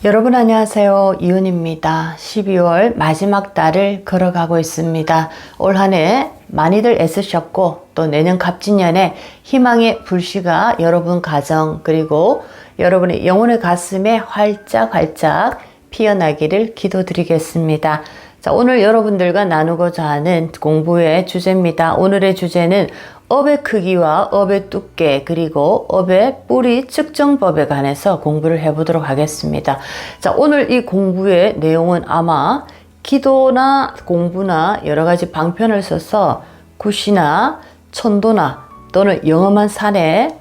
여러분 안녕하세요. 이은입니다. 12월 마지막 달을 걸어가고 있습니다. 올 한 해 많이들 애쓰셨고 또 내년 갑진년에 희망의 불씨가 여러분 가정 그리고 여러분의 영혼의 가슴에 활짝활짝 피어나기를 기도드리겠습니다. 자, 오늘 여러분들과 나누고자 하는 공부의 주제입니다. 오늘의 주제는 업의 크기와 업의 두께 그리고 업의 뿌리 측정법에 관해서 공부를 해보도록 하겠습니다. 자, 오늘 이 공부의 내용은 아마 기도나 공부나 여러가지 방편을 써서 굿이나 천도나 또는 영험한 산에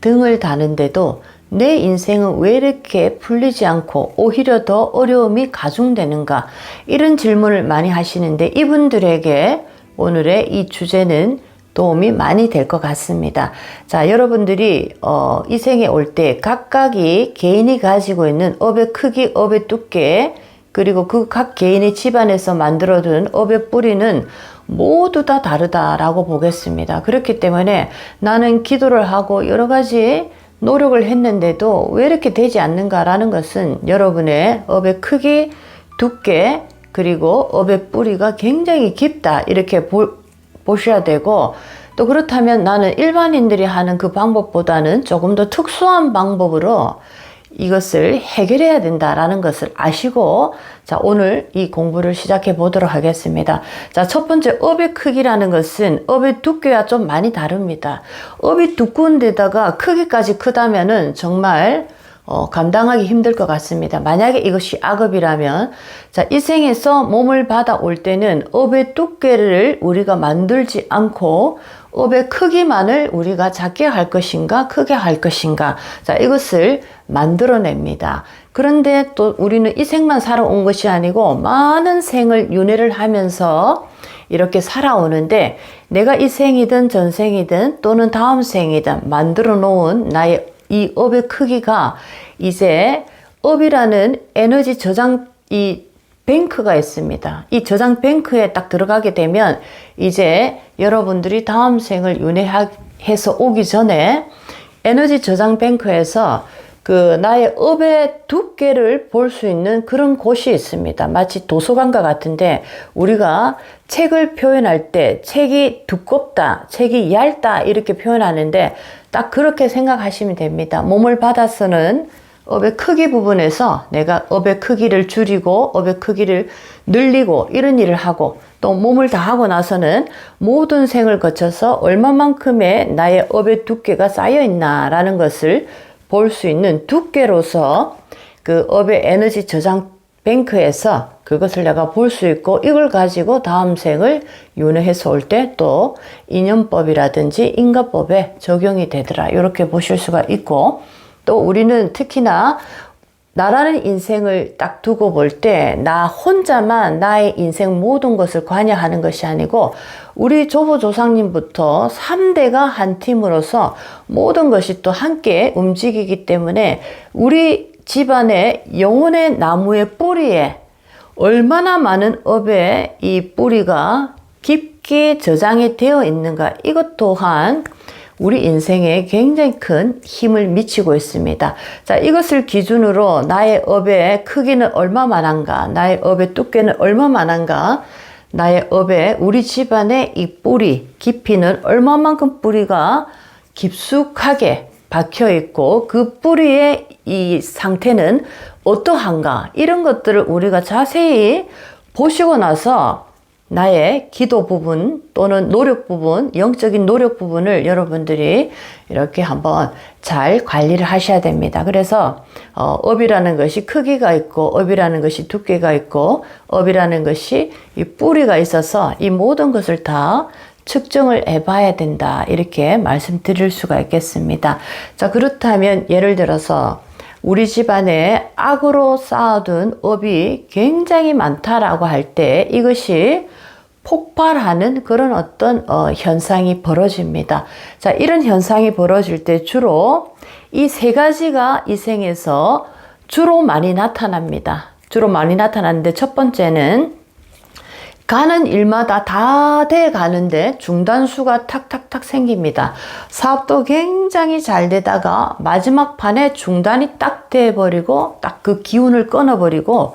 등을 다는데도 내 인생은 왜 이렇게 풀리지 않고 오히려 더 어려움이 가중되는가, 이런 질문을 많이 하시는데 이분들에게 오늘의 이 주제는 도움이 많이 될 것 같습니다. 자, 여러분들이 이 생에 올 때 각각이 개인이 가지고 있는 업의 크기, 업의 두께 그리고 그 각 개인의 집안에서 만들어둔 업의 뿌리는 모두 다 다르다라고 보겠습니다. 그렇기 때문에 나는 기도를 하고 여러 가지 노력을 했는데도 왜 이렇게 되지 않는가라는 것은 여러분의 업의 크기, 두께 그리고 업의 뿌리가 굉장히 깊다, 이렇게 보셔야 되고, 또 그렇다면 나는 일반인들이 하는 그 방법보다는 조금 더 특수한 방법으로 이것을 해결해야 된다라는 것을 아시고, 자, 오늘 이 공부를 시작해 보도록 하겠습니다. 자, 첫 번째, 업의 크기라는 것은 업의 두께와 좀 많이 다릅니다. 업이 두꺼운 데다가 크기까지 크다면은 정말 감당하기 힘들 것 같습니다. 만약에 이것이 악업이라면, 자, 이 생에서 몸을 받아올 때는 업의 두께를 우리가 만들지 않고 업의 크기만을 우리가 작게 할 것인가 크게 할 것인가, 자, 이것을 만들어냅니다. 그런데 또 우리는 이 생만 살아온 것이 아니고 많은 생을 윤회를 하면서 이렇게 살아오는데, 내가 이 생이든 전생이든 또는 다음 생이든 만들어 놓은 나의 이 업의 크기가 이제 업이라는 에너지 저장 이 뱅크가 있습니다. 이 저장 뱅크에 딱 들어가게 되면 이제 여러분들이 다음 생을 윤회해서 오기 전에 에너지 저장 뱅크에서 그 나의 업의 두께를 볼 수 있는 그런 곳이 있습니다. 마치 도서관과 같은데, 우리가 책을 표현할 때 책이 두껍다, 책이 얇다 이렇게 표현하는데 딱 그렇게 생각하시면 됩니다. 몸을 받아서는 업의 크기 부분에서 내가 업의 크기를 줄이고 업의 크기를 늘리고 이런 일을 하고, 또 몸을 다 하고 나서는 모든 생을 거쳐서 얼마만큼의 나의 업의 두께가 쌓여 있나라는 것을 볼 수 있는 두께로서 그 업의 에너지 저장 뱅크에서 그것을 내가 볼 수 있고, 이걸 가지고 다음 생을 윤회해서 올 때 또 인연법이라든지 인과법에 적용이 되더라, 이렇게 보실 수가 있고, 또 우리는 특히나 나라는 인생을 딱 두고 볼 때 나 혼자만 나의 인생 모든 것을 관여하는 것이 아니고 우리 조부조상님부터 3대가 한 팀으로서 모든 것이 또 함께 움직이기 때문에 우리 집안의 영혼의 나무의 뿌리에 얼마나 많은 업의 이 뿌리가 깊게 저장이 되어 있는가, 이것 또한 우리 인생에 굉장히 큰 힘을 미치고 있습니다. 자, 이것을 기준으로 나의 업의 크기는 얼마만한가, 나의 업의 두께는 얼마만한가, 나의 업의 우리 집안의 이 뿌리 깊이는 얼마만큼 뿌리가 깊숙하게 박혀 있고 그 뿌리의 이 상태는 어떠한가, 이런 것들을 우리가 자세히 보시고 나서 나의 기도 부분 또는 노력 부분, 영적인 노력 부분을 여러분들이 이렇게 한번 잘 관리를 하셔야 됩니다. 그래서 업이라는 것이 크기가 있고 업이라는 것이 두께가 있고 업이라는 것이 이 뿌리가 있어서 이 모든 것을 다 측정을 해봐야 된다, 이렇게 말씀드릴 수가 있겠습니다. 자, 그렇다면 예를 들어서 우리 집안에 악으로 쌓아둔 업이 굉장히 많다라고 할 때 이것이 폭발하는 그런 어떤 현상이 벌어집니다. 자, 이런 현상이 벌어질 때 주로 이 세 가지가 이 생에서 주로 많이 나타납니다. 주로 많이 나타나는데, 첫 번째는 가는 일마다 다 돼 가는데 중단수가 탁탁탁 생깁니다. 사업도 굉장히 잘 되다가 마지막 판에 중단이 딱 돼버리고 딱 그 기운을 끊어버리고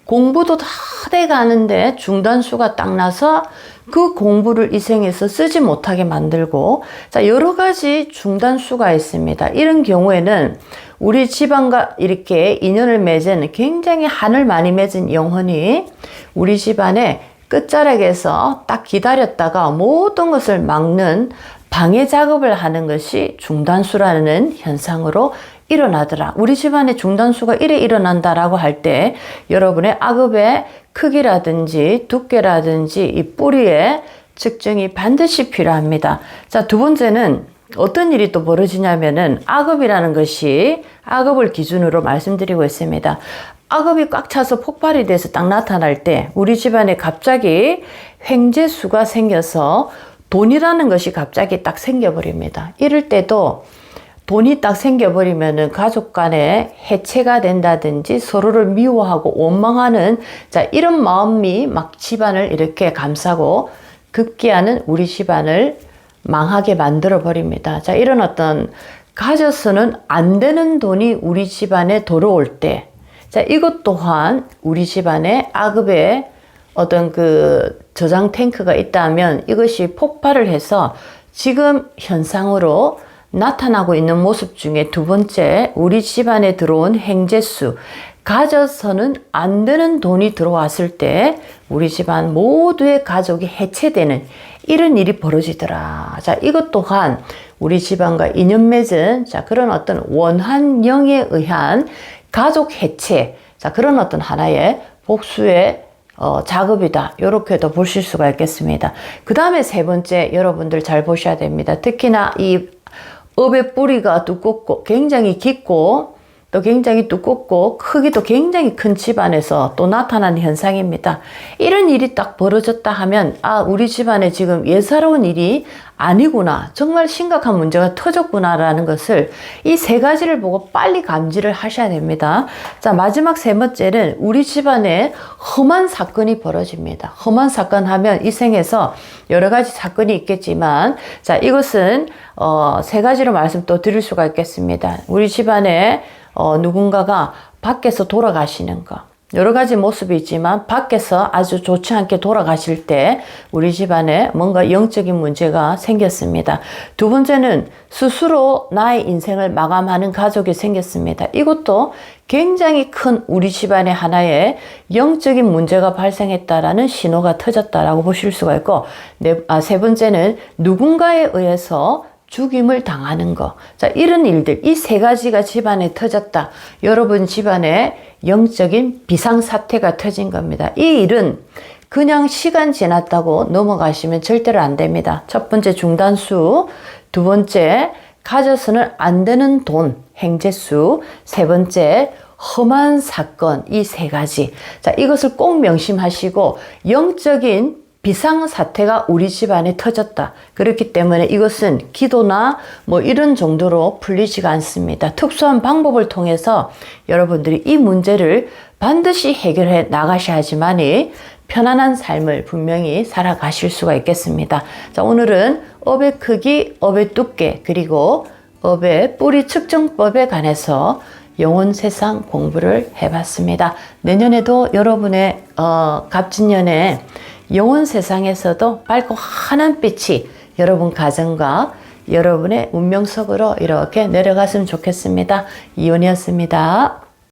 공부도 다 돼 가는데 중단수가 딱 나서 그 공부를 이 생에서 쓰지 못하게 만들고, 자, 여러 가지 중단수가 있습니다. 이런 경우에는 우리 집안과 이렇게 인연을 맺은 굉장히 한을 많이 맺은 영혼이 우리 집안에 끝자락에서 딱 기다렸다가 모든 것을 막는 방해 작업을 하는 것이 중단수라는 현상으로 일어나더라. 우리 집안에 중단수가 이래 일어난다라고 할 때 여러분의 악업의 크기라든지 두께라든지 이 뿌리의 측정이 반드시 필요합니다. 자, 두 번째는 어떤 일이 또 벌어지냐면은 악업이라는 것이 악업을 기준으로 말씀드리고 있습니다. 악업이 꽉 차서 폭발이 돼서 딱 나타날 때 우리 집안에 갑자기 횡재수가 생겨서 돈이라는 것이 갑자기 딱 생겨버립니다. 이럴 때도 돈이 딱 생겨버리면은 가족 간에 해체가 된다든지 서로를 미워하고 원망하는, 자, 이런 마음이 막 집안을 이렇게 감싸고 급기야는 우리 집안을 망하게 만들어 버립니다. 자, 이런 어떤 가져서는 안 되는 돈이 우리 집안에 들어올 때, 자, 이것 또한 우리 집안에 악업의 어떤 그 저장 탱크가 있다면 이것이 폭발을 해서 지금 현상으로 나타나고 있는 모습 중에 두 번째, 우리 집안에 들어온 행재수, 가져서는 안 되는 돈이 들어왔을 때 우리 집안 모두의 가족이 해체되는 이런 일이 벌어지더라. 자, 이것 또한 우리 집안과 인연 맺은, 자, 그런 어떤 원한영에 의한 가족 해체, 자, 그런 어떤 하나의 복수의 작업이다. 이렇게도 보실 수가 있겠습니다. 그 다음에 세 번째, 여러분들 잘 보셔야 됩니다. 특히나 이 업의 뿌리가 두껍고 굉장히 깊고 또 굉장히 두껍고 크기도 굉장히 큰 집안에서 또 나타나는 현상입니다. 이런 일이 딱 벌어졌다 하면, 아, 우리 집안에 지금 예사로운 일이 아니구나, 정말 심각한 문제가 터졌구나라는 것을 이 세 가지를 보고 빨리 감지를 하셔야 됩니다. 자, 마지막 세 번째는 우리 집안에 험한 사건이 벌어집니다. 험한 사건 하면 이 생에서 여러 가지 사건이 있겠지만, 자, 이것은 세 가지로 말씀 또 드릴 수가 있겠습니다. 우리 집안에 누군가가 밖에서 돌아가시는 거, 여러 가지 모습이 있지만 밖에서 아주 좋지 않게 돌아가실 때 우리 집안에 뭔가 영적인 문제가 생겼습니다. 두 번째는 스스로 나의 인생을 마감하는 가족이 생겼습니다. 이것도 굉장히 큰 우리 집안의 하나의 영적인 문제가 발생했다라는 신호가 터졌다라고 보실 수가 있고, 세 번째는 누군가에 의해서 죽임을 당하는 거. 자, 이런 일들, 이 세 가지가 집안에 터졌다. 여러분 집안에 영적인 비상사태가 터진 겁니다. 이 일은 그냥 시간 지났다고 넘어가시면 절대로 안 됩니다. 첫 번째 중단수, 두 번째 가져서는 안 되는 돈, 행재수, 세 번째 험한 사건, 이 세 가지. 자, 이것을 꼭 명심하시고 영적인 비상사태가 우리 집안에 터졌다. 그렇기 때문에 이것은 기도나 뭐 이런 정도로 풀리지가 않습니다. 특수한 방법을 통해서 여러분들이 이 문제를 반드시 해결해 나가셔야지만이 편안한 삶을 분명히 살아가실 수가 있겠습니다. 자, 오늘은 업의 크기, 업의 두께, 그리고 업의 뿌리 측정법에 관해서 영혼 세상 공부를 해봤습니다. 내년에도 여러분의 갑진년에 영혼 세상에서도 밝고 환한 빛이 여러분 가정과 여러분의 운명 속으로 이렇게 내려갔으면 좋겠습니다. 이온이었습니다.